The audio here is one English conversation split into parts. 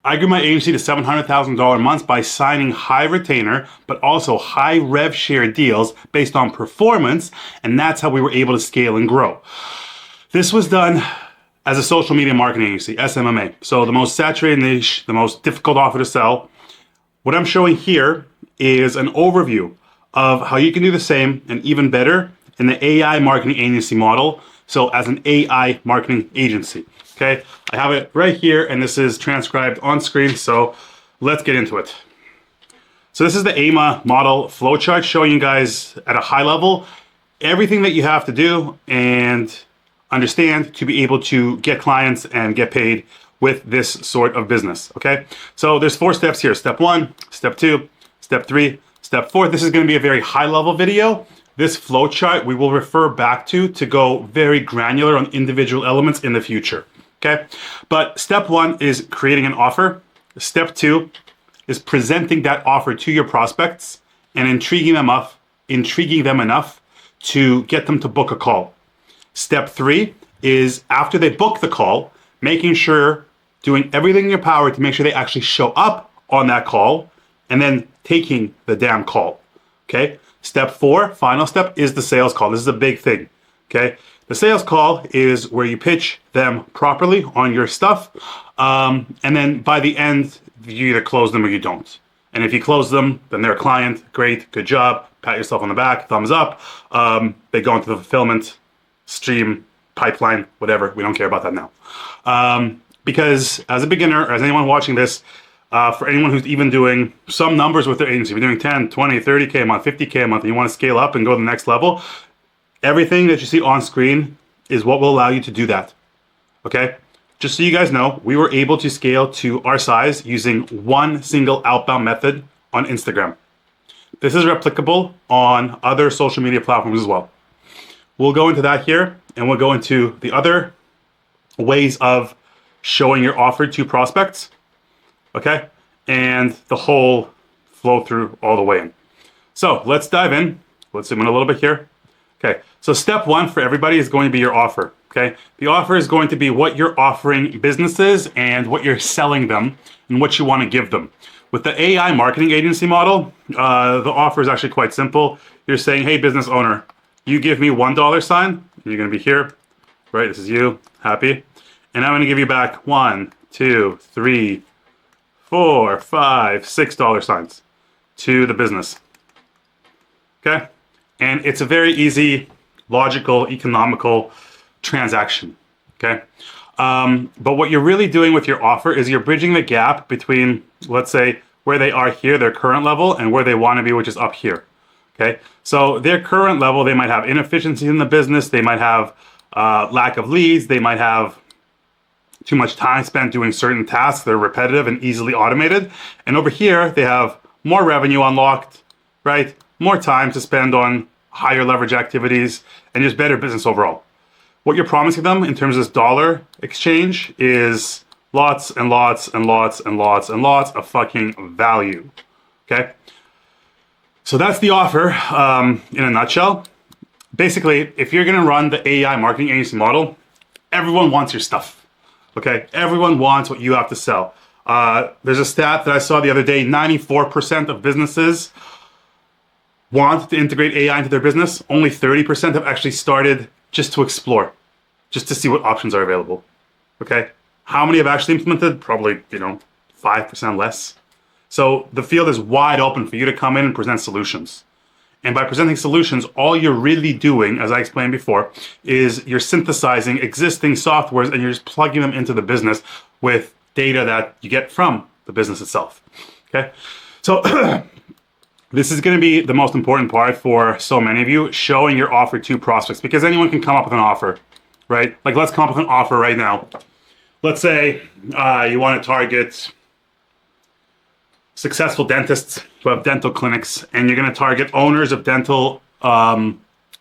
I grew my agency to $700,000 months by signing high retainer, but also high rev share deals based on performance, and that's how we were able to scale and grow. This was done as a social media marketing agency, SMMA. So the most saturated niche, the most difficult offer to sell. What I'm showing here is an overview of how you can do the same and even better in the AI marketing agency model. So as an AI marketing agency, okay? I have it right here and this is transcribed on screen. So let's get into it. So this is the AMA model flowchart showing you guys at a high level everything that you have to do and understand to be able to get clients and get paid with this sort of business, okay? So there's 4 steps here. Step 1, step 2, step 3, step 4. This is gonna be a very high level video. This flowchart we will refer back to go very granular on individual elements in the future, okay? But step 1 is creating an offer. Step 2 is presenting that offer to your prospects and intriguing them enough to get them to book a call. Step 3 is after they book the call, making sure, doing everything in your power to make sure they actually show up on that call and then taking the damn call, okay? Step 4, final step, is the sales call. This is a big thing, okay? The sales call is where you pitch them properly on your stuff, and then by the end, you either close them or you don't. And if you close them, then they're a client, great, good job, pat yourself on the back, thumbs up. They go into the fulfillment stream, pipeline, whatever. We don't care about that now. Because as a beginner, or as anyone watching this, for anyone who's even doing some numbers with their agency, if you're doing 10, 20, 30K a month, 50K a month, and you want to scale up and go to the next level, everything that you see on screen is what will allow you to do that, okay? Just so you guys know, we were able to scale to our size using one single outbound method on Instagram. This is replicable on other social media platforms as well. We'll go into that here, and we'll go into the other ways of showing your offer to prospects, okay? And the whole flow through all the way in. So let's dive in. Let's zoom in a little bit here. Okay, so step 1 for everybody is going to be your offer, okay? The offer is going to be what you're offering businesses and what you're selling them and what you want to give them. With the AI marketing agency model, the offer is actually quite simple. You're saying, hey, business owner, you give me $1 sign, and you're gonna be here, right? This is you, happy. And I'm gonna give you back 1, 2, 3, 4, 5, $6 signs to the business, okay? And it's a very easy, logical, economical transaction, okay? But what you're really doing with your offer is you're bridging the gap between, let's say, where they are here, their current level, and where they wanna be, which is up here. Okay, so their current level, they might have inefficiencies in the business, they might have lack of leads, they might have too much time spent doing certain tasks that are repetitive and easily automated. And over here, they have more revenue unlocked, right? More time to spend on higher leverage activities and just better business overall. What you're promising them in terms of this dollar exchange is lots and lots and lots and lots and lots of fucking value, okay? So that's the offer in a nutshell. Basically, if you're gonna run the AI marketing agency model, everyone wants your stuff, okay? Everyone wants what you have to sell. There's a stat that I saw the other day, 94% of businesses want to integrate AI into their business. Only 30% have actually started just to explore, just to see what options are available, okay? How many have actually implemented? Probably, 5% less. So the field is wide open for you to come in and present solutions. And by presenting solutions, all you're really doing, as I explained before, is you're synthesizing existing softwares and you're just plugging them into the business with data that you get from the business itself, okay? So this is gonna be the most important part for so many of you, showing your offer to prospects, because anyone can come up with an offer, right? Like let's come up with an offer right now. Let's say you wanna target successful dentists who have dental clinics, and you're going to target owners of dental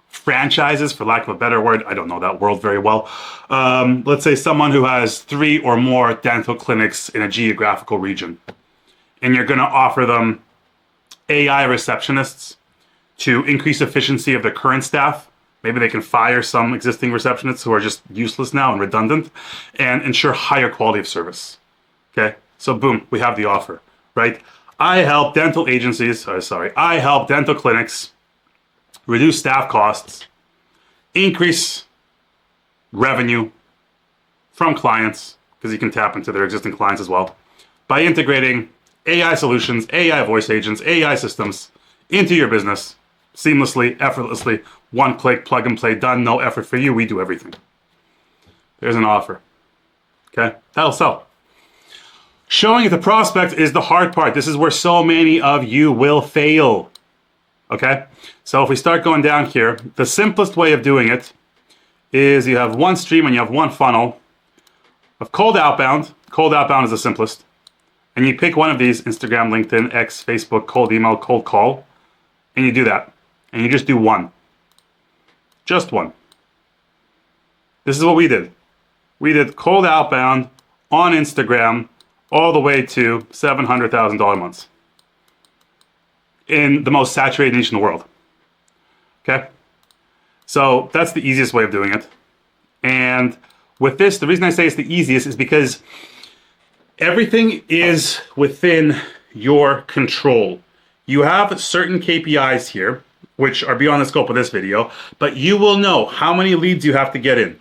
franchises, for lack of a better word. I don't know that world very well. Let's say someone who has 3 or more dental clinics in a geographical region, and you're going to offer them AI receptionists to increase efficiency of their current staff. Maybe they can fire some existing receptionists who are just useless now and redundant, and ensure higher quality of service, okay? So boom, we have the offer, right? I help dental clinics reduce staff costs, increase revenue from clients, because you can tap into their existing clients as well, by integrating AI solutions, AI voice agents, AI systems into your business seamlessly, effortlessly, one click, plug and play, done, no effort for you. We do everything. There's an offer. Okay, that'll sell. Showing it to prospect is the hard part. This is where so many of you will fail. Okay, so if we start going down here, the simplest way of doing it is you have one stream and you have one funnel of cold outbound. Cold outbound is the simplest. And you pick one of these: Instagram, LinkedIn, X, Facebook, cold email, cold call, and you do that. And you just do one. Just one. This is what we did. We did cold outbound on Instagram all the way to $700,000 months in the most saturated niche in the world. Okay? So that's the easiest way of doing it. And with this, the reason I say it's the easiest is because everything is within your control. You have certain KPIs here, which are beyond the scope of this video, but you will know how many leads you have to get in,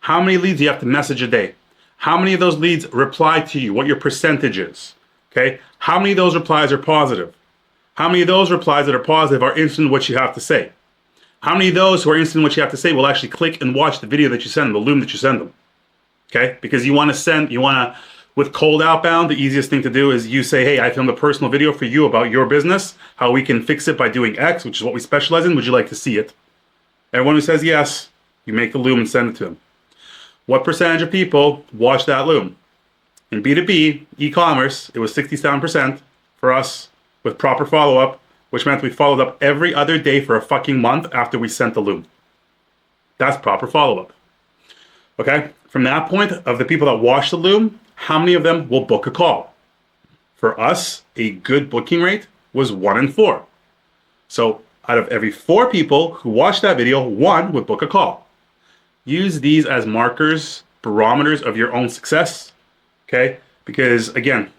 how many leads you have to message a day, how many of those leads reply to you, what your percentage is, okay? How many of those replies are positive? How many of those replies that are positive are instant in what you have to say? How many of those who are instant in what you have to say will actually click and watch the video that you send them, the loom that you send them, okay? Because with cold outbound, the easiest thing to do is you say, hey, I filmed a personal video for you about your business, how we can fix it by doing X, which is what we specialize in. Would you like to see it? Everyone who says yes, you make the loom and send it to them. What percentage of people watch that loom? In B2B, e-commerce, it was 67% for us with proper follow-up, which meant we followed up every other day for a fucking month after we sent the loom. That's proper follow-up. Okay? From that point, of the people that watch the loom, how many of them will book a call? For us, a good booking rate was 1 in 4. So out of every 4 people who watched that video, 1 would book a call. Use these as markers, barometers of your own success, okay? Because again,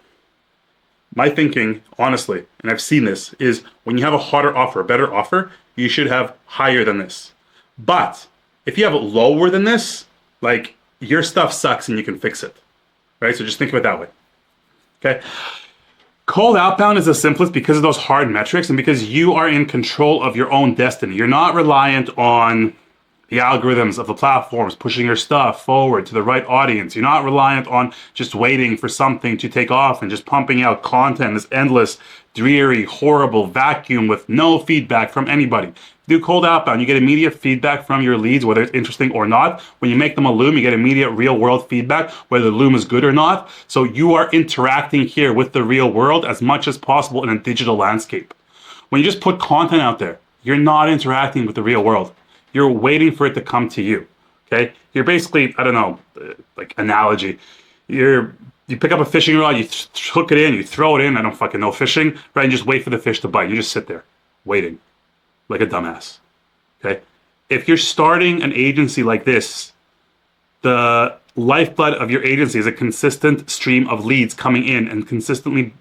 my thinking, honestly, and I've seen this, is when you have a hotter offer, a better offer, you should have higher than this. But if you have it lower than this, like, your stuff sucks and you can fix it, right? So just think of it that way, okay? Cold outbound is the simplest because of those hard metrics and because you are in control of your own destiny. You're not reliant on the algorithms of the platforms pushing your stuff forward to the right audience. You're not reliant on just waiting for something to take off and just pumping out content, this endless, dreary, horrible vacuum with no feedback from anybody. Do cold outbound, you get immediate feedback from your leads, whether it's interesting or not. When you make them a loom, you get immediate real world feedback, whether the loom is good or not. So you are interacting here with the real world as much as possible in a digital landscape. When you just put content out there, you're not interacting with the real world. You're waiting for it to come to you, okay? You're basically, I don't know, like analogy. You pick up a fishing rod, you hook it in, you throw it in, I don't fucking know fishing, right? And just wait for the fish to bite. You just sit there, waiting, like a dumbass, okay? If you're starting an agency like this, the lifeblood of your agency is a consistent stream of leads coming in and consistent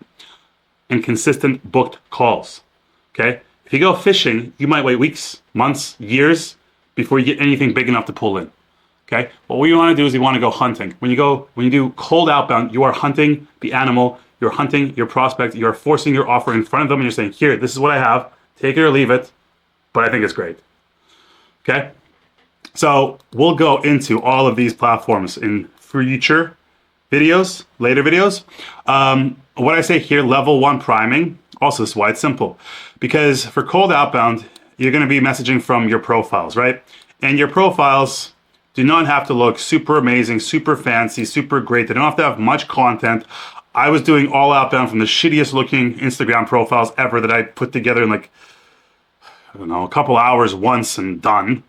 booked calls, okay? If you go fishing, you might wait weeks, months, years before you get anything big enough to pull in, okay? What we want to do is we want to go hunting. When you do cold outbound, you are hunting the animal, you're hunting your prospect, you're forcing your offer in front of them and you're saying, here, this is what I have, take it or leave it, but I think it's great, okay? So we'll go into all of these platforms in future videos, later videos. What I say here, level 1 priming, also this is why it's simple. Because for cold outbound, you're going to be messaging from your profiles, right? And your profiles do not have to look super amazing, super fancy, super great. They don't have to have much content. I was doing all outbound from the shittiest looking Instagram profiles ever that I put together in like, I don't know, a couple hours once and done,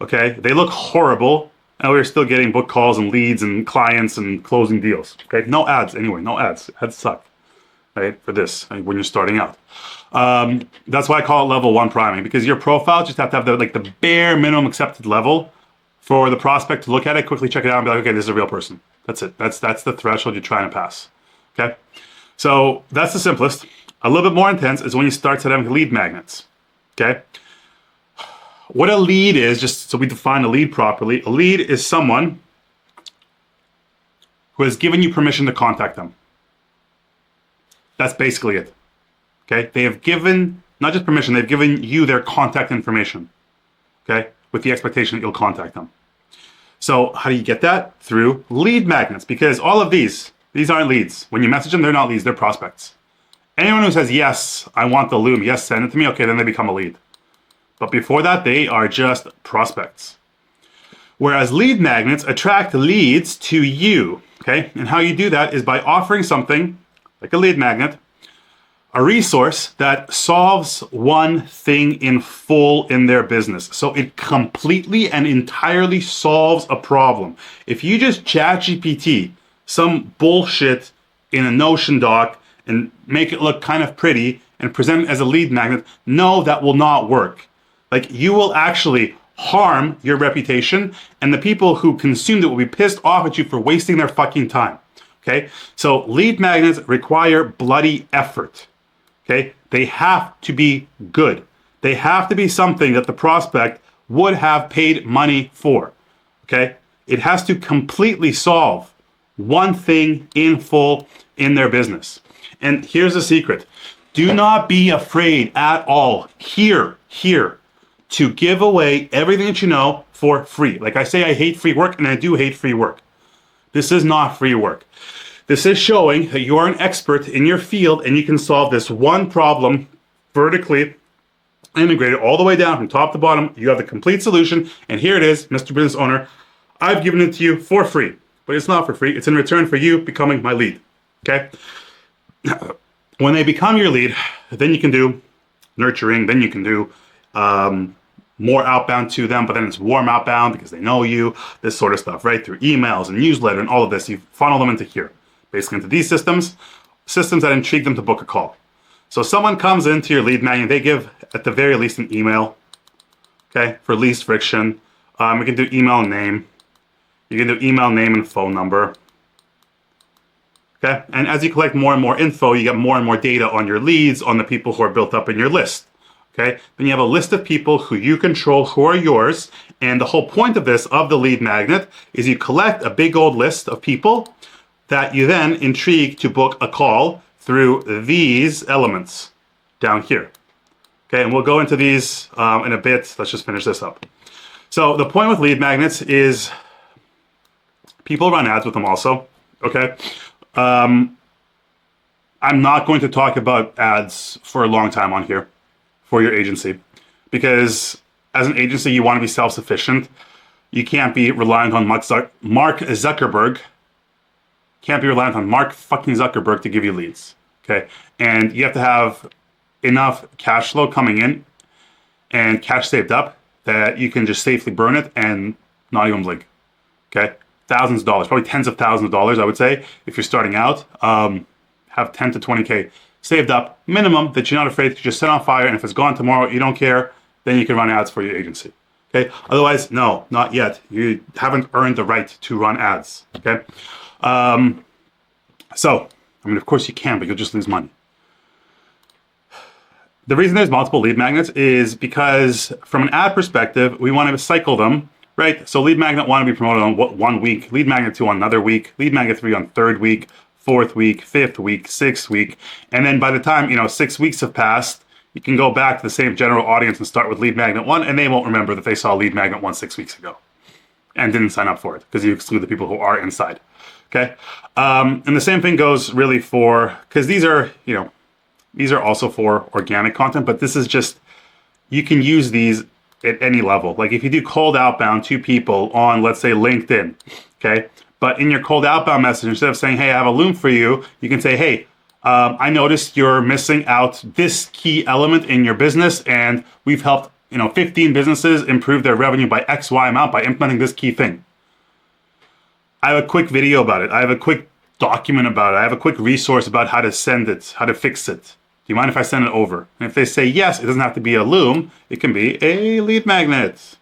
okay? They look horrible, and we were still getting book calls and leads and clients and closing deals, okay? No ads anyway, no ads. Ads suck, right, for this, when you're starting out. That's why I call it level 1 priming, because your profile just have to have the bare minimum accepted level for the prospect to look at it, quickly check it out and be like, okay, this is a real person. That's it. That's the threshold you're trying to pass. Okay, so that's the simplest. A little bit more intense is when you start setting lead magnets. Okay, what a lead is, just so we define a lead properly, a lead is someone who has given you permission to contact them. That's basically it. Okay, they have given, not just permission, they've given you their contact information. Okay, with the expectation that you'll contact them. So how do you get that? Through lead magnets, because all of these aren't leads. When you message them, they're not leads, they're prospects. Anyone who says, yes, I want the loom, yes, send it to me, okay, then they become a lead. But before that, they are just prospects. Whereas lead magnets attract leads to you, okay? And how you do that is by offering something, like a lead magnet, a resource that solves one thing in full in their business. So it completely and entirely solves a problem. If you just chat GPT some bullshit in a Notion doc and make it look kind of pretty and present it as a lead magnet, no, that will not work. Like, you will actually harm your reputation, and the people who consumed it will be pissed off at you for wasting their fucking time. Okay? So lead magnets require bloody effort. Okay? They have to be good. They have to be something that the prospect would have paid money for. Okay? It has to completely solve one thing in full in their business. And here's the secret. Do not be afraid at all here to give away everything that you know for free. Like I say, I hate free work, and I do hate free work. This is not free work. This is showing that you are an expert in your field and you can solve this one problem vertically integrated all the way down from top to bottom. You have the complete solution, and here it is, Mr. Business Owner. I've given it to you for free, but it's not for free. It's in return for you becoming my lead, okay? When they become your lead, then you can do nurturing, then you can do more outbound to them, but then it's warm outbound because they know you, this sort of stuff, right? Through emails and newsletter and all of this, you funnel them into here, basically into these systems that intrigue them to book a call. So someone comes into your lead magnet, they give at the very least an email, okay, for least friction. We can do email and name. You can do email, name, and phone number. Okay, and as you collect more and more info, you get more and more data on your leads, on the people who are built up in your list. Okay, then you have a list of people who you control, who are yours, and the whole point of this, of the lead magnet, is you collect a big old list of people that you then intrigue to book a call through these elements down here. Okay, and we'll go into these in a bit. Let's just finish this up. So the point with lead magnets is people run ads with them also, okay? I'm not going to talk about ads for a long time on here for your agency, because as an agency, you want to be self-sufficient. You can't be reliant on Mark Zuckerberg. Can't be reliant on Mark fucking Zuckerberg to give you leads, okay? And you have to have enough cash flow coming in and cash saved up that you can just safely burn it and not even blink, okay? Thousands of dollars, probably tens of thousands of dollars, I would say, if you're starting out. Have 10 to 20K saved up, minimum, that you're not afraid to just set on fire, and if it's gone tomorrow, you don't care, then you can run ads for your agency, okay? Otherwise, no, not yet. You haven't earned the right to run ads, okay? So, I mean, of course you can, but you'll just lose money. The reason there's multiple lead magnets is because from an ad perspective, we want to cycle them, right? So lead magnet 1 will be promoted on 1 week, lead magnet 2 on another week, lead magnet 3 on 3rd week, 4th week, 5th week, 6th week. And then by the time, 6 weeks have passed, you can go back to the same general audience and start with lead magnet 1, and they won't remember that they saw lead magnet 1 6 weeks ago and didn't sign up for it because you exclude the people who are inside. Okay. And the same thing goes really for, because these are also for organic content, but this is just, you can use these at any level. Like if you do cold outbound to people on, let's say, LinkedIn, okay? But in your cold outbound message, instead of saying, hey, I have a loom for you, you can say, hey, I noticed you're missing out this key element in your business, and we've helped 15 businesses improve their revenue by X, Y amount by implementing this key thing. I have a quick video about it. I have a quick document about it. I have a quick resource about how to send it, how to fix it. Do you mind if I send it over? And if they say yes, it doesn't have to be a loom. It can be a lead magnet.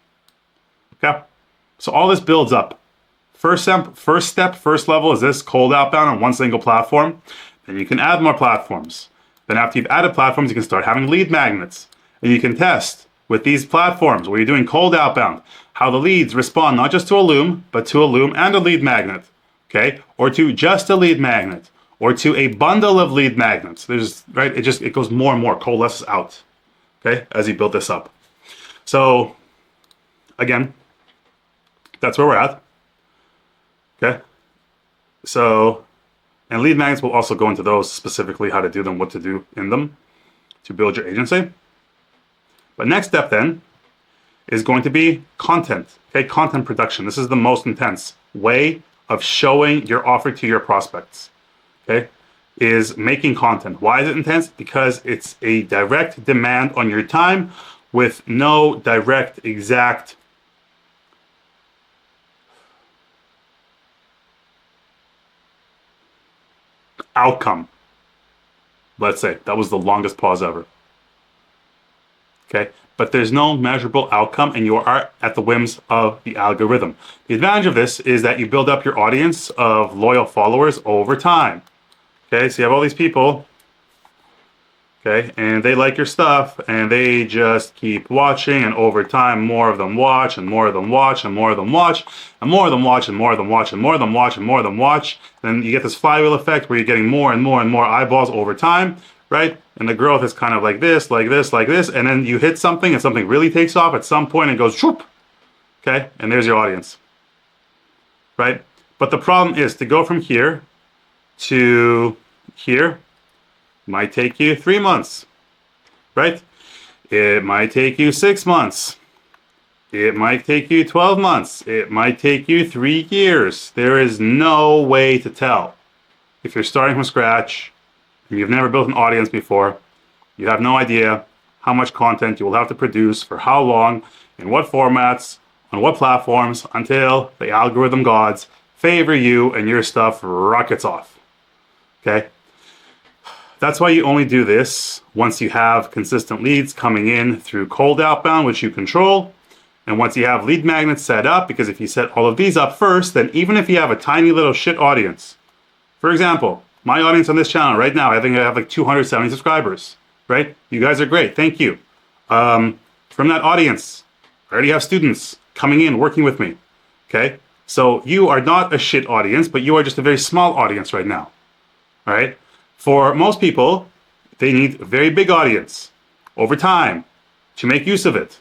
Okay? So all this builds up First level is this cold outbound on one single platform. Then you can add more platforms. Then after you've added platforms, you can start having lead magnets. And you can test with these platforms where you're doing cold outbound, how the leads respond not just to a loom, but to a loom and a lead magnet, okay? Or to just a lead magnet, or to a bundle of lead magnets. Right? It goes more and more, coalesces out, okay, as you build this up. So, again, that's where we're at, okay? So, and lead magnets will also go into those specifically, how to do them, what to do in them to build your agency. But next step then is going to be content, okay? Content production. This is the most intense way of showing your offer to your prospects, okay? Is making content. Why is it intense? Because it's a direct demand on your time with no direct exact outcome. Let's say that was the longest pause ever. Okay, but there's no measurable outcome and you are at the whims of the algorithm. The advantage of this is that you build up your audience of loyal followers over time. Okay, so you have all these people, okay, and they like your stuff and they just keep watching, and over time more of them watch and more of them watch and more of them watch and more of them watch and more of them watch and more of them watch and more of them watch. And you get this flywheel effect where you're getting more and more and more eyeballs over time, right? And the growth is kind of like this, like this, like this, and then you hit something and something really takes off at some point and goes whoop, okay? And there's your audience, right? But the problem is to go from here to here might take you 3 months, right? It might take you 6 months. It might take you 12 months. It might take you 3 years. There is no way to tell. If you're starting from scratch, and you've never built an audience before, you have no idea how much content you will have to produce, for how long, in what formats, on what platforms, until the algorithm gods favor you and your stuff rockets off, okay? That's why you only do this once you have consistent leads coming in through cold outbound, which you control, and once you have lead magnets set up, because if you set all of these up first, then even if you have a tiny little shit audience, for example, my audience on this channel right now, I think I have like 270 subscribers, right? You guys are great, thank you. From that audience, I already have students coming in, working with me, okay? So you are not a shit audience, but you are just a very small audience right now, all right? For most people, they need a very big audience over time to make use of it,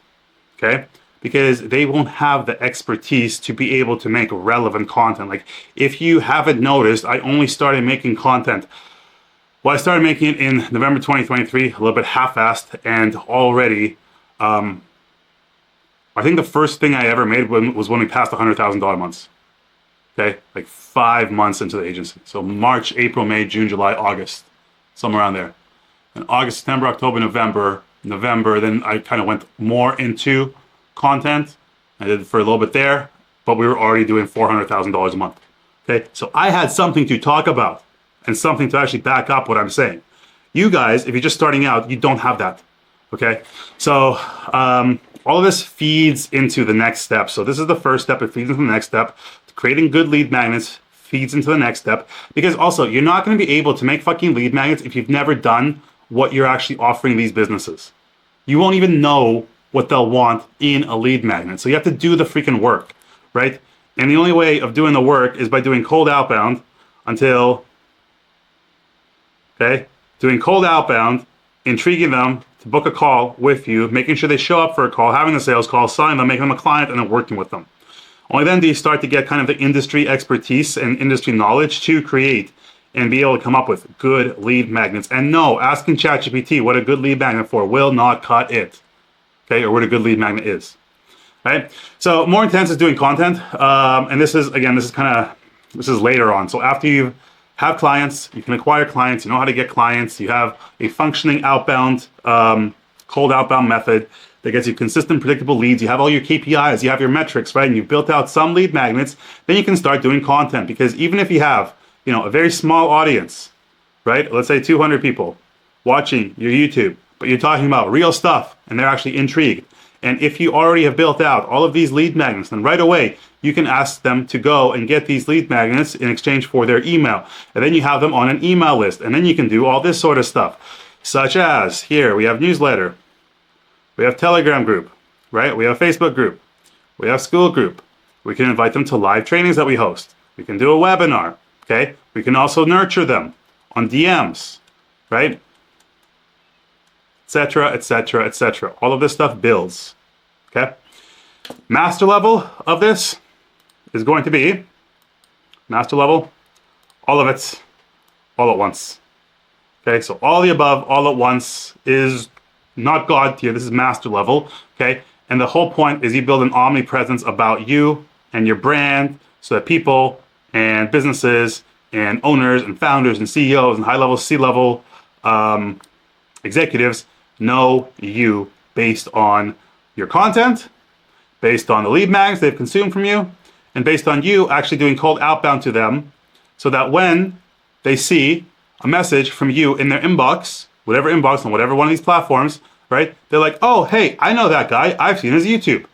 okay? Because they won't have the expertise to be able to make relevant content. Like, if you haven't noticed, I only started making content. Well, I started making it in November 2023, a little bit half-assed, and already, I think the first thing I ever made was when we passed $100,000 months. Okay, like 5 months into the agency. So March, April, May, June, July, August, somewhere around there. And August, September, October, November, then I kind of went more into content. I did it for a little bit there, but we were already doing $400,000 a month. Okay, so I had something to talk about and something to actually back up what I'm saying. You guys, if you're just starting out, you don't have that. Okay, so all of this feeds into the next step. So this is the first step. It feeds into the next step. Creating good lead magnets feeds into the next step, because also you're not going to be able to make fucking lead magnets if you've never done what you're actually offering these businesses. You won't even know what they'll want in a lead magnet. So you have to do the freaking work, right? And the only way of doing the work is by doing cold outbound until, okay, doing cold outbound, intriguing them to book a call with you, making sure they show up for a call, having a sales call, signing them, making them a client, and then working with them. Only then do you start to get kind of the industry expertise and industry knowledge to create and be able to come up with good lead magnets. And no, asking ChatGPT what a good lead magnet for will not cut it, okay, or what a good lead magnet is, right? So more intense is doing content, and this is later on. So after you have clients, you can acquire clients, you know how to get clients, you have a functioning outbound, cold outbound method that gets you consistent, predictable leads. You have all your KPIs, you have your metrics, right? And you've built out some lead magnets, then you can start doing content. Because even if you have, you know, a very small audience, right? Let's say 200 people watching your YouTube, but you're talking about real stuff and they're actually intrigued. And if you already have built out all of these lead magnets, then right away you can ask them to go and get these lead magnets in exchange for their email. And then you have them on an email list. And then you can do all this sort of stuff, such as here we have newsletter, we have Telegram group, right? We have Facebook group, we have school group. We can invite them to live trainings that we host. We can do a webinar, okay? We can also nurture them on DMs, right? Etc., etc., etc. All of this stuff builds, okay? Master level of this is going to be, master level, all of it, all at once. Okay, so all the above, all at once is not God tier, this is master level, okay? And the whole point is you build an omnipresence about you and your brand so that people and businesses and owners and founders and CEOs and high-level C-level executives know you based on your content, based on the lead mags they've consumed from you, and based on you actually doing cold outbound to them so that when they see a message from you in their inbox, whatever inbox on whatever one of these platforms, right? They're like, oh, hey, I know that guy. I've seen his YouTube.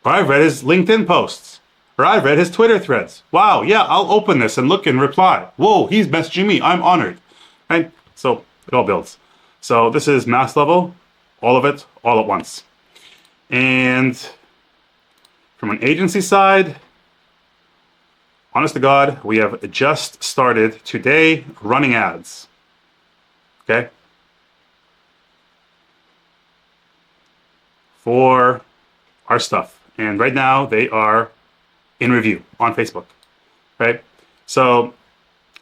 Or I've read his LinkedIn posts. Or I've read his Twitter threads. Wow, yeah, I'll open this and look and reply. Whoa, he's messaging me. I'm honored. Right? So it all builds. So this is mass level, all of it, all at once. And from an agency side, honest to God, we have just started today running ads. Okay? For our stuff. And right now they are in review on Facebook. Right? So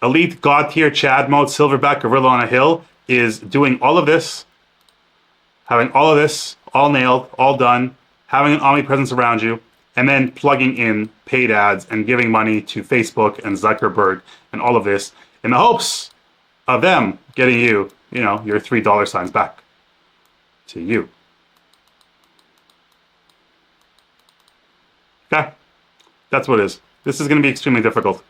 elite God tier Chad mode silverback gorilla on a hill is doing all of this, having all of this all nailed, all done, having an omnipresence around you, and then plugging in paid ads and giving money to Facebook and Zuckerberg and all of this in the hopes of them getting you, you know, your $3 signs back to you. Okay? That's what it is. This is going to be extremely difficult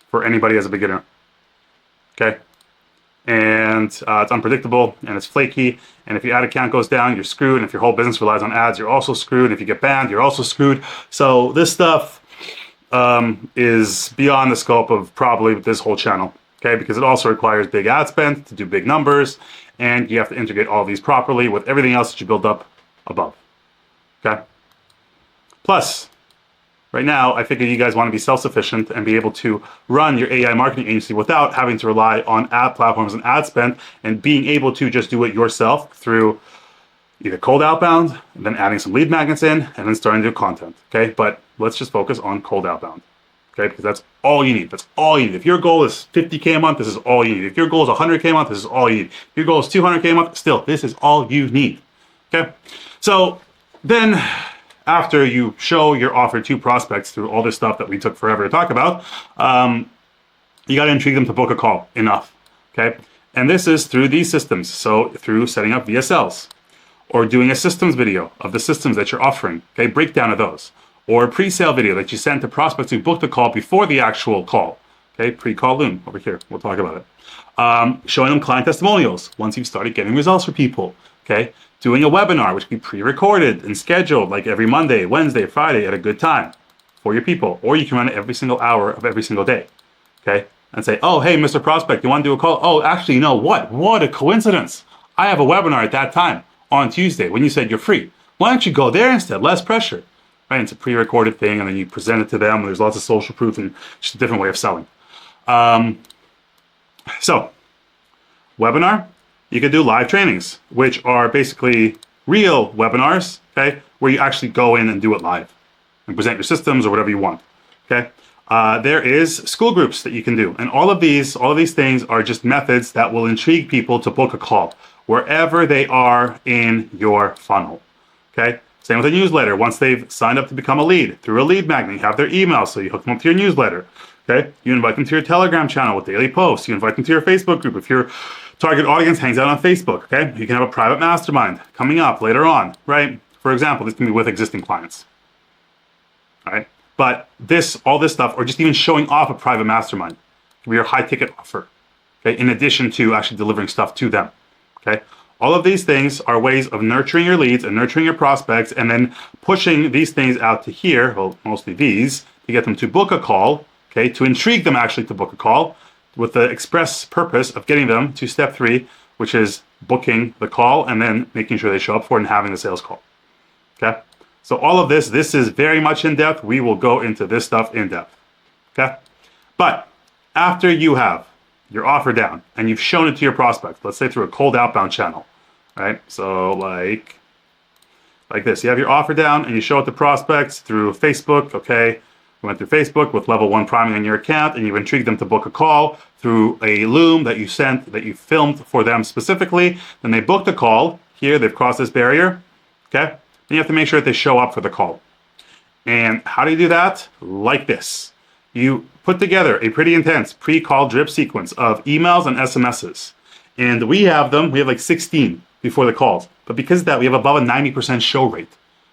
for anybody as a beginner. Okay? And it's unpredictable and it's flaky, and if your ad account goes down, you're screwed, and if your whole business relies on ads, you're also screwed, and if you get banned, you're also screwed. So this stuff is beyond the scope of probably this whole channel, okay, because it also requires big ad spend to do big numbers, and you have to integrate all of these properly with everything else that you build up above, okay? Plus, right now, I figure you guys want to be self-sufficient and be able to run your AI marketing agency without having to rely on ad platforms and ad spend, and being able to just do it yourself through either cold outbound, and then adding some lead magnets in, and then starting to do content, okay? But let's just focus on cold outbound, okay? Because that's all you need. That's all you need. If your goal is 50K a month, this is all you need. If your goal is 100K a month, this is all you need. If your goal is 200K a month, still, this is all you need, okay? So then, after you show your offer to prospects through all this stuff that we took forever to talk about, you got to intrigue them to book a call enough, okay? And this is through these systems. So through setting up VSLs, or doing a systems video of the systems that you're offering, okay? Breakdown of those. Or a pre-sale video that you send to prospects who booked the call before the actual call, okay? Pre-call loom over here. We'll talk about it. Showing them client testimonials once you've started getting results for people, okay? Doing a webinar, which can be pre-recorded and scheduled like every Monday, Wednesday, Friday at a good time for your people. Or you can run it every single hour of every single day, okay? And say, oh, hey, Mr. Prospect, you want to do a call? Oh, actually, you know what? What a coincidence. I have a webinar at that time on Tuesday when you said you're free. Why don't you go there instead? Less pressure, right? It's a pre-recorded thing, and then you present it to them. And there's lots of social proof and just a different way of selling. So, webinar. You could do live trainings, which are basically real webinars, okay, where you actually go in and do it live and present your systems or whatever you want, okay? There is school groups that you can do, and all of these things are just methods that will intrigue people to book a call wherever they are in your funnel, okay? Same with a newsletter. Once they've signed up to become a lead through a lead magnet, you have their email, so you hook them up to your newsletter, okay? You invite them to your Telegram channel with daily posts. You invite them to your Facebook group if your target audience hangs out on Facebook, okay? You can have a private mastermind coming up later on, right? For example, this can be with existing clients, all right? But all this stuff, or just even showing off a private mastermind, can be your high ticket offer, okay? In addition to actually delivering stuff to them, okay? All of these things are ways of nurturing your leads and nurturing your prospects, and then pushing these things out to here, well, mostly these, to get them to book a call, okay, to intrigue them actually to book a call, with the express purpose of getting them to step 3, which is booking the call and then making sure they show up for it and having the sales call. Okay? So all of this is very much in depth. We will go into this stuff in depth. Okay? But after you have your offer down and you've shown it to your prospects, let's say through a cold outbound channel, right? So like this, you have your offer down and you show it to prospects through Facebook, okay? We went through Facebook with level 1 priming on your account, and you've intrigued them to book a call through a loom that you sent, that you filmed for them specifically. Then they booked a call. Here, they've crossed this barrier, okay? Then you have to make sure that they show up for the call. And how do you do that? Like this. You put together a pretty intense pre-call drip sequence of emails and SMSs. And we have like 16 before the calls. But because of that, we have above a 90% show rate,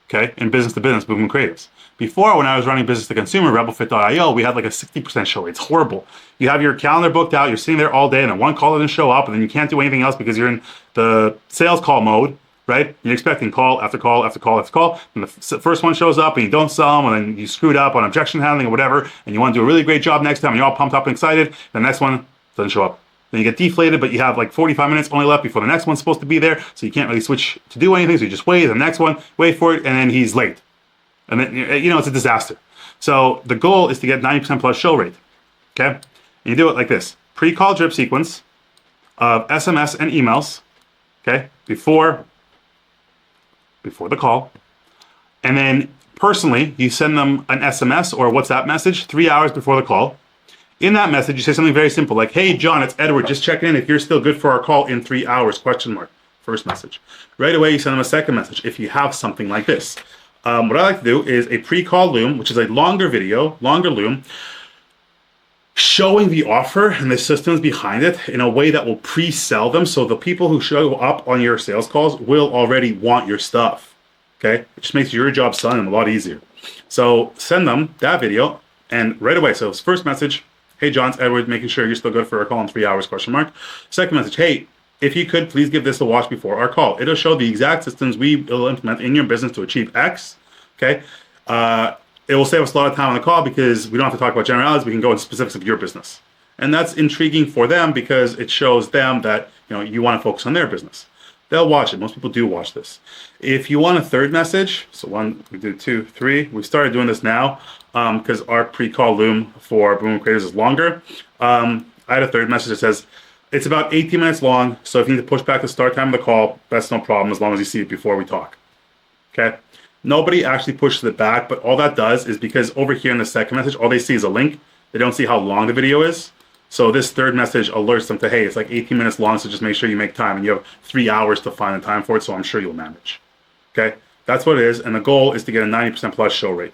okay, in business-to-business movement creatives. Before, when I was running business-to-consumer, rebelfit.io, we had like a 60% show rate. It's horrible. You have your calendar booked out, you're sitting there all day, and then one call doesn't show up, and then you can't do anything else because you're in the sales call mode, right? You're expecting call after call after call after call, and the first one shows up, and you don't sell them, and then you screwed up on objection handling or whatever, and you want to do a really great job next time, and you're all pumped up and excited, the next one doesn't show up. Then you get deflated, but you have like 45 minutes only left before the next one's supposed to be there, so you can't really switch to do anything, so you just wait, the next one, wait for it, and then he's late. And then, it's a disaster. So the goal is to get 90% plus show rate, okay? And you do it like this. Pre-call drip sequence of SMS and emails, okay, before the call. And then personally, you send them an SMS or a WhatsApp message 3 hours before the call. In that message, you say something very simple like, hey, John, it's Edward, just checking in if you're still good for our call in 3 hours, question mark, first message. Right away, you send them a second message if you have something like this. What I like to do is a pre-call loom, which is a longer video, longer loom, showing the offer and the systems behind it in a way that will pre-sell them, so the people who show up on your sales calls will already want your stuff, okay? It just makes your job selling them a lot easier. So send them that video, and right away, so it's first message, hey John, it's Edward, making sure you're still good for a call in 3 hours, question mark. Second message, hey, if you could, please give this a watch before our call. It'll show the exact systems we will implement in your business to achieve X, okay? It will save us a lot of time on the call because we don't have to talk about generalities, we can go into specifics of your business. And that's intriguing for them because it shows them that you want to focus on their business. They'll watch it. Most people do watch this. If you want a third message, so one, we do 2, 3. We started doing this now because our pre-call loom for Boom Creators is longer. I had a third message that says, it's about 18 minutes long, so if you need to push back the start time of the call, that's no problem as long as you see it before we talk. Okay? Nobody actually pushes it back, but all that does is because over here in the second message, all they see is a link. They don't see how long the video is. So this third message alerts them to, hey, it's like 18 minutes long, so just make sure you make time. And you have 3 hours to find the time for it, so I'm sure you'll manage. Okay? That's what it is, and the goal is to get a 90% plus show rate.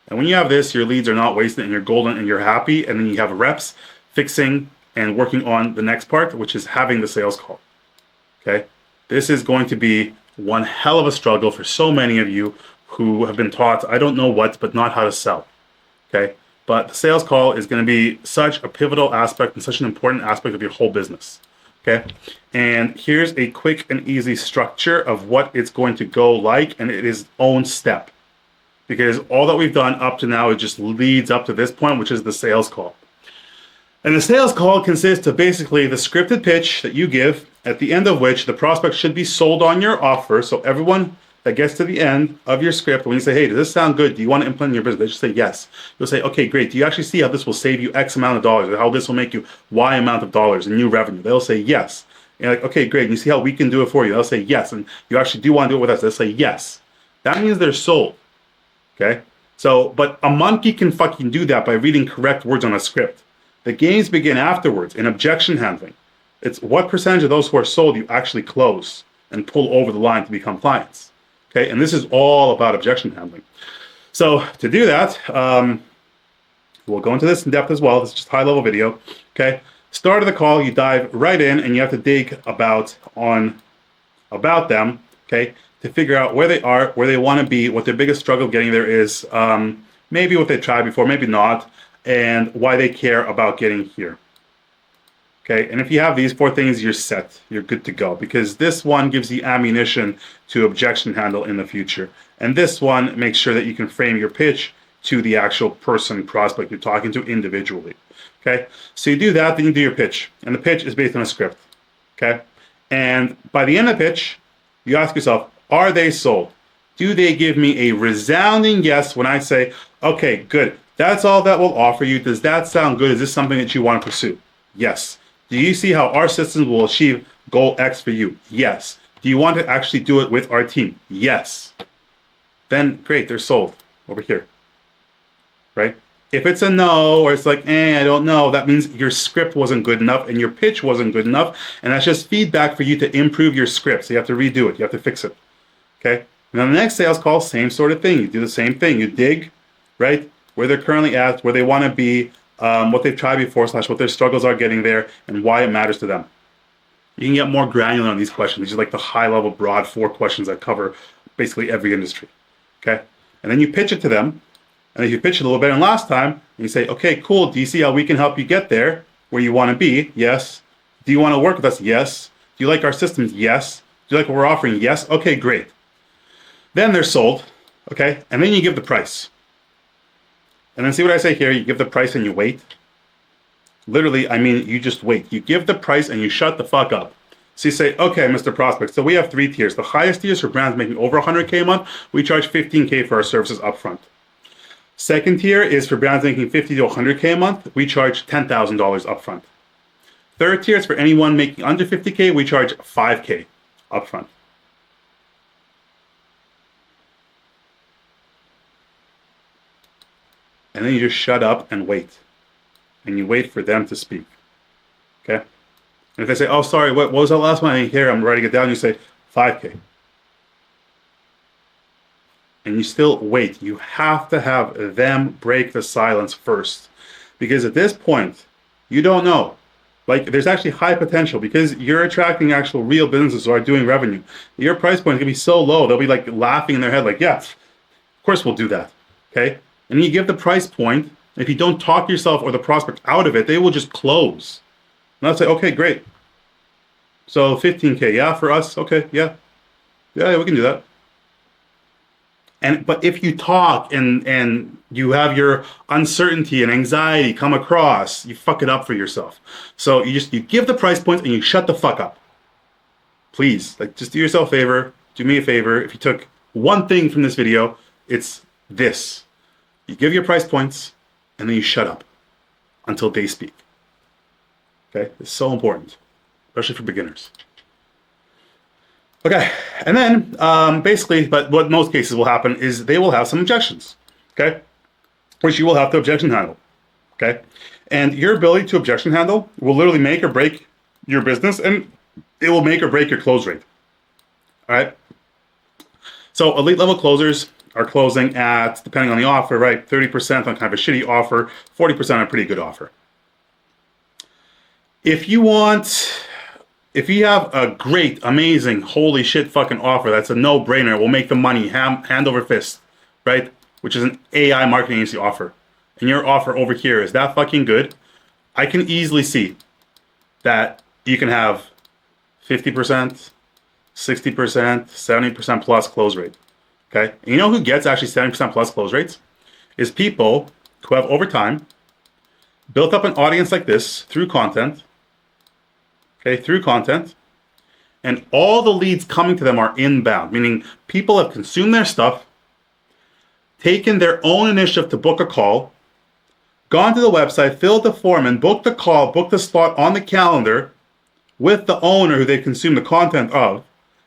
And when you have this, your leads are not wasted, and you're golden, and you're happy, and then you have reps fixing and working on the next part, which is having the sales call. Okay? This is going to be one hell of a struggle for so many of you who have been taught, I don't know what, but not how to sell. Okay? But the sales call is going to be such a pivotal aspect and such an important aspect of your whole business. Okay? And here's a quick and easy structure of what it's going to go like, and it is own step. Because all that we've done up to now, it just leads up to this point, which is the sales call. And the sales call consists of basically the scripted pitch that you give, at the end of which the prospect should be sold on your offer. So everyone that gets to the end of your script, when you say, hey, does this sound good? Do you want to implement in your business? They just say yes. You'll say, okay, great. Do you actually see how this will save you X amount of dollars? Or how this will make you Y amount of dollars in new revenue? They'll say yes. And you're like, okay, great. And you see how we can do it for you? They'll say yes. And you actually do want to do it with us? They'll say yes. That means they're sold. Okay? So, but a monkey can fucking do that by reading correct words on a script. The games begin afterwards in objection handling. It's what percentage of those who are sold you actually close and pull over the line to become clients. Okay, and this is all about objection handling. So to do that, we'll go into this in depth as well. This is just a high-level video. Okay, start of the call, you dive right in, and you have to dig about them. Okay, to figure out where they are, where they want to be, what their biggest struggle getting there is, maybe what they tried before, maybe not, and why they care about getting here. Okay, and if you have these 4 things, you're set. You're good to go, because this one gives you ammunition to objection handle in the future. And this one makes sure that you can frame your pitch to the actual person, prospect you're talking to individually. Okay, so you do that, then you do your pitch. And the pitch is based on a script. Okay, and by the end of the pitch, you ask yourself, are they sold? Do they give me a resounding yes when I say, okay, good, that's all that we'll offer you. Does that sound good? Is this something that you want to pursue? Yes. Do you see how our systems will achieve goal X for you? Yes. Do you want to actually do it with our team? Yes. Then great, they're sold over here, right? If it's a no, or it's like, I don't know, that means your script wasn't good enough and your pitch wasn't good enough, and that's just feedback for you to improve your script. So you have to redo it, you have to fix it, okay? And then the next sales call, same sort of thing. You do the same thing. You dig, right, where they're currently at, where they want to be, what they've tried before, / what their struggles are getting there, and why it matters to them. You can get more granular on these questions. These are like the high-level, broad 4 questions that cover basically every industry, okay? And then you pitch it to them, and if you pitch it a little better than last time, and you say, okay, cool, do you see how we can help you get there, where you want to be? Yes. Do you want to work with us? Yes. Do you like our systems? Yes. Do you like what we're offering? Yes. Okay, great. Then they're sold, okay? And then you give the price. And then see what I say here, you give the price and you wait. Literally, I mean, you just wait. You give the price and you shut the fuck up. So you say, okay, Mr. Prospect, so we have 3 tiers. The highest tier is for brands making over 100K a month. We charge 15K for our services upfront. Second tier is for brands making 50 to 100K a month. We charge $10,000 upfront. Third tier is for anyone making under 50K. We charge 5K upfront. And then you just shut up and wait. And you wait for them to speak. Okay? And if they say, oh, sorry, what was the last one? I didn't hear. I'm writing it down. You say, 5K. And you still wait. You have to have them break the silence first. Because at this point, you don't know. Like, there's actually high potential because you're attracting actual real businesses who are doing revenue. Your price point can be so low, they'll be like laughing in their head like, yeah, of course we'll do that. Okay? And you give the price point. If you don't talk yourself or the prospect out of it, they will just close. And I'll say, okay, great. So 15K, yeah, for us? Okay, yeah. Yeah, we can do that. But if you talk and you have your uncertainty and anxiety come across, you fuck it up for yourself. So you give the price points and you shut the fuck up. Please, like, just do yourself a favor. Do me a favor. If you took one thing from this video, it's this. You give your price points, and then you shut up until they speak. Okay? It's so important, especially for beginners. Okay, and then basically, but what most cases will happen is they will have some objections, okay? Which you will have to objection handle, okay? And your ability to objection handle will literally make or break your business, and it will make or break your close rate, all right? So elite level closers are closing at, depending on the offer, right, 30% on kind of a shitty offer, 40% on a pretty good offer. If you have a great, amazing, holy shit fucking offer that's a no-brainer, will make the money hand over fist, right, which is an AI marketing agency offer, and your offer over here is that fucking good, I can easily see that you can have 50%, 60%, 70% plus close rate. Okay, and you know who gets actually 70% plus close rates? Is people who have over time built up an audience like this through content, okay, through content, and all the leads coming to them are inbound, meaning people have consumed their stuff, taken their own initiative to book a call, gone to the website, filled the form, and booked the call, booked the slot on the calendar with the owner who they consumed the content of,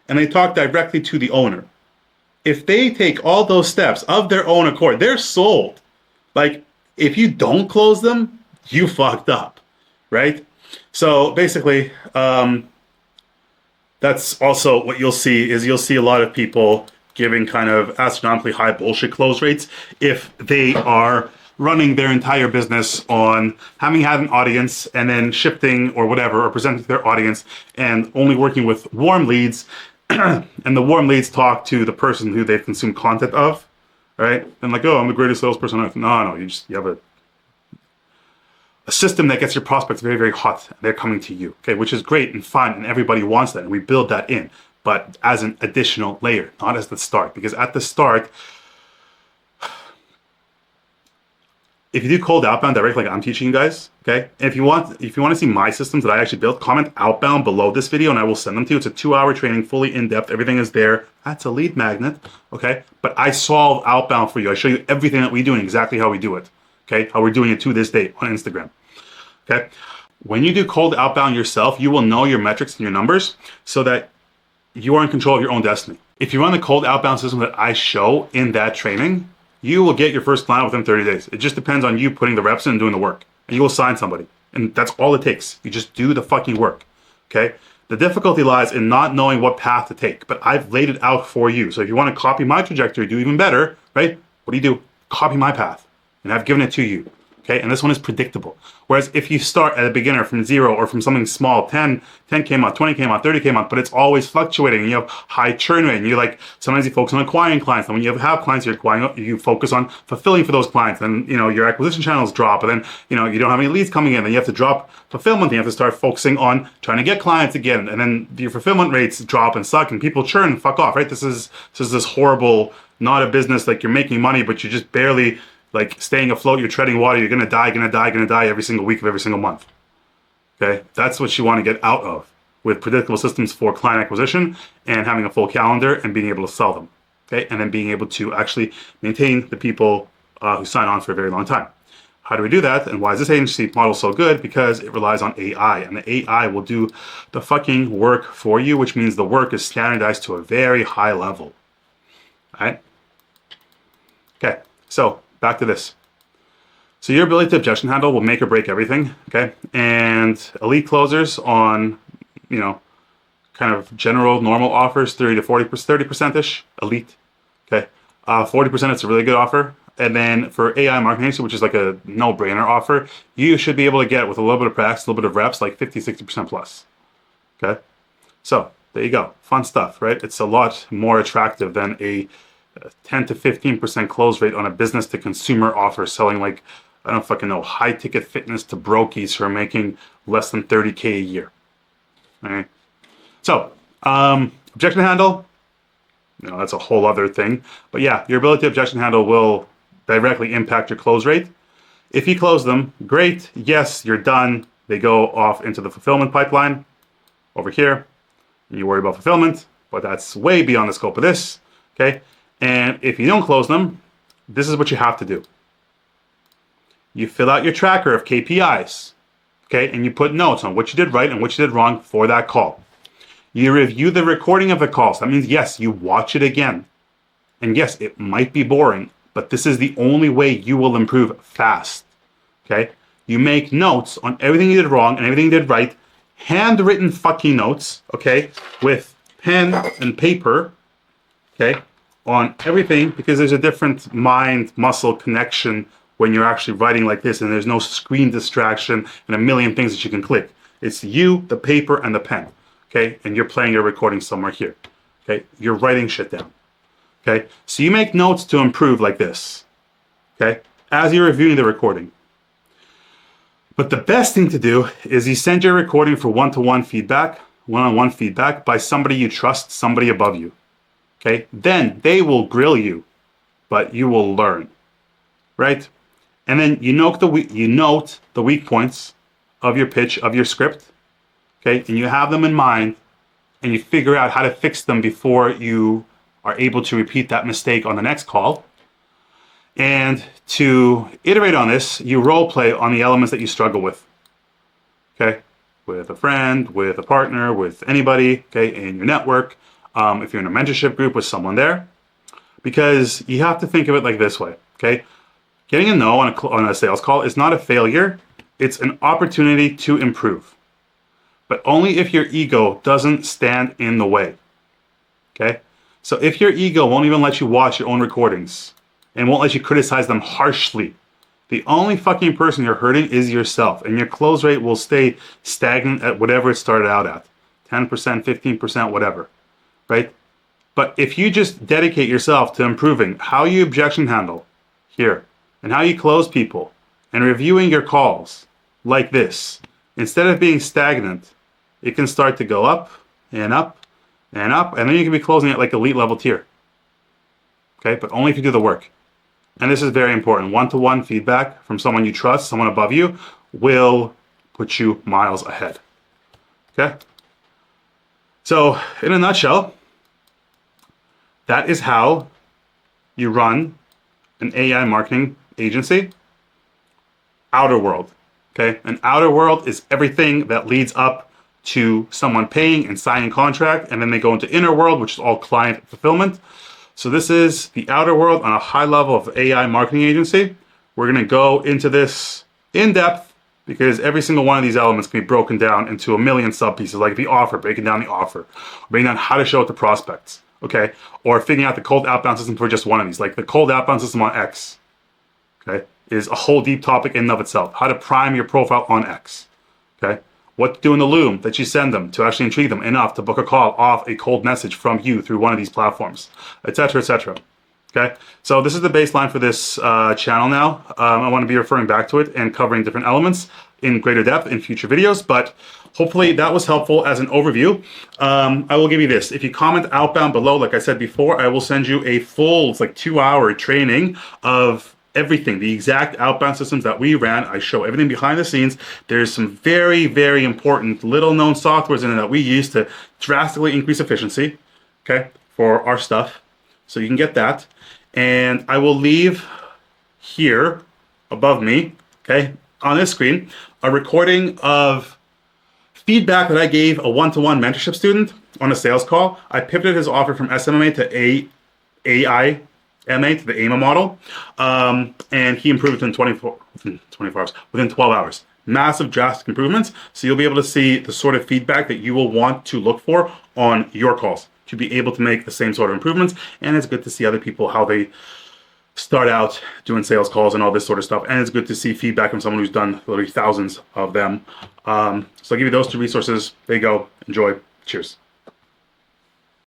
and they talk directly to the owner. If they take all those steps of their own accord, they're sold. Like, if you don't close them, you fucked up, right? So basically, that's also what you'll see is you'll see a lot of people giving kind of astronomically high bullshit close rates if they are running their entire business on having had an audience and then shifting or whatever or presenting to their audience and only working with warm leads. And the warm leads talk to the person who they've consumed content of, right? And like, oh, I'm the greatest salesperson on earth. No, you have a system that gets your prospects very, very hot. They're coming to you, okay, which is great and fun, and everybody wants that, and we build that in, but as an additional layer, not as the start. Because at the start, if you do cold outbound direct, like I'm teaching you guys, okay, and if you want to see my systems that I actually built, comment outbound below this video and I will send them to you. It's a 2-hour training, fully in-depth, everything is there. That's a lead magnet, okay, but I solve outbound for you. I show you everything that we do and exactly how we do it, okay, how we're doing it to this day on Instagram, okay. When you do cold outbound yourself, you will know your metrics and your numbers so that you are in control of your own destiny. If you run the cold outbound system that I show in that training, you will get your first client within 30 days. It just depends on you putting the reps in and doing the work. And you will sign somebody. And that's all it takes. You just do the fucking work, okay? The difficulty lies in not knowing what path to take, but I've laid it out for you. So if you want to copy my trajectory, do even better, right? What do? Copy my path. And I've given it to you. Okay, and this one is predictable. Whereas if you start at a beginner from 0 or from something small, 10K a month, 20K a month, 30K a month, but it's always fluctuating and you have high churn rate and you like, sometimes you focus on acquiring clients. And when you have clients you're acquiring, you focus on fulfilling for those clients. And your acquisition channels drop, and then you don't have any leads coming in. Then you have to drop fulfillment. And you have to start focusing on trying to get clients again. And then your fulfillment rates drop and suck and people churn and fuck off, right? This is this horrible, not a business like you're making money, but you're just barely like staying afloat, you're treading water, you're gonna die every single week of every single month. Okay, that's what you want to get out of with predictable systems for client acquisition and having a full calendar and being able to sell them. Okay, and then being able to actually maintain the people who sign on for a very long time. How do we do that? And why is this agency model so good? Because it relies on AI, and the AI will do the fucking work for you, which means the work is standardized to a very high level. All right? Okay, so back to this. So your ability to objection handle will make or break everything, okay? And elite closers on, kind of general normal offers, 30 to 40%, 30%-ish, elite, okay? 40% it's a really good offer. And then for AI marketing, which is like a no-brainer offer, you should be able to get with a little bit of practice, a little bit of reps, like 50, 60% plus, okay? So there you go, fun stuff, right? It's a lot more attractive than a 10 to 15% close rate on a business to consumer offer selling like, I don't fucking know, high ticket fitness to brokies who are making less than 30K a year. All right. So, objection handle, that's a whole other thing. But yeah, your ability to objection handle will directly impact your close rate. If you close them, great. Yes, you're done. They go off into the fulfillment pipeline over here. You worry about fulfillment, but that's way beyond the scope of this. Okay. And if you don't close them, this is what you have to do. You fill out your tracker of KPIs, okay? And you put notes on what you did right and what you did wrong for that call. You review the recording of the call. So that means, yes, you watch it again. And yes, it might be boring, but this is the only way you will improve fast, okay? You make notes on everything you did wrong and everything you did right, handwritten fucking notes, okay? With pen and paper, okay? On everything, because there's a different mind-muscle connection when you're actually writing like this and there's no screen distraction and a million things that you can click. It's you, the paper, and the pen, okay? And you're playing your recording somewhere here, okay? You're writing shit down, okay? So you make notes to improve like this, okay? As you're reviewing the recording. But the best thing to do is you send your recording for one-to-one feedback, one-on-one feedback by somebody you trust, somebody above you. Okay, then they will grill you, but you will learn, right? And then you note the weak points of your pitch, of your script, okay? And you have them in mind, and you figure out how to fix them before you are able to repeat that mistake on the next call. And to iterate on this, you role play on the elements that you struggle with, okay? With a friend, with a partner, with anybody, okay, in your network. If you're in a mentorship group with someone there, because you have to think of it like this way, okay? Getting a no on a sales call is not a failure. It's an opportunity to improve, but only if your ego doesn't stand in the way, okay? So if your ego won't even let you watch your own recordings and won't let you criticize them harshly, the only fucking person you're hurting is yourself, and your close rate will stay stagnant at whatever it started out at, 10%, 15%, whatever. Right? But if you just dedicate yourself to improving how you objection handle here and how you close people and reviewing your calls, like this. Instead of being stagnant, it can start to go up and up and up, and then you can be closing at like elite level tier. Okay, but only if you do the work. And this is very important. One-to-one feedback from someone you trust, someone above you, will put you miles ahead. Okay? So, in a nutshell, that is how you run an AI marketing agency. Outer world. Okay? An outer world is everything that leads up to someone paying and signing contract, and then they go into inner world, which is all client fulfillment. So this is the outer world on a high level of AI marketing agency. We're going to go into this in depth because every single one of these elements can be broken down into a million sub pieces, like the offer, breaking down the offer, breaking down how to show it to prospects, okay? Or figuring out the cold outbound system for just one of these, like the cold outbound system on X, okay, is a whole deep topic in and of itself. How to prime your profile on X, okay? What to do in the loom that you send them to actually intrigue them enough to book a call off a cold message from you through one of these platforms, etc., etc. Okay, so this is the baseline for this channel now. I want to be referring back to it and covering different elements in greater depth in future videos, but hopefully that was helpful as an overview. I will give you this. If you comment outbound below, like I said before, I will send you a full, it's like 2-hour training of everything, the exact outbound systems that we ran. I show everything behind the scenes. There's some very, very important little known softwares in it that we use to drastically increase efficiency, okay, for our stuff. So you can get that. And I will leave here above me, okay, on this screen, a recording of feedback that I gave a one-to-one mentorship student on a sales call. I pivoted his offer from SMMA to AI MA to the AMA model, and he improved within 24 hours, within 12 hours. Massive, drastic improvements. So you'll be able to see the sort of feedback that you will want to look for on your calls to be able to make the same sort of improvements. And it's good to see other people, how they start out doing sales calls and all this sort of stuff. And it's good to see feedback from someone who's done literally thousands of them. So I'll give you those 2 resources. There you go. Enjoy. Cheers.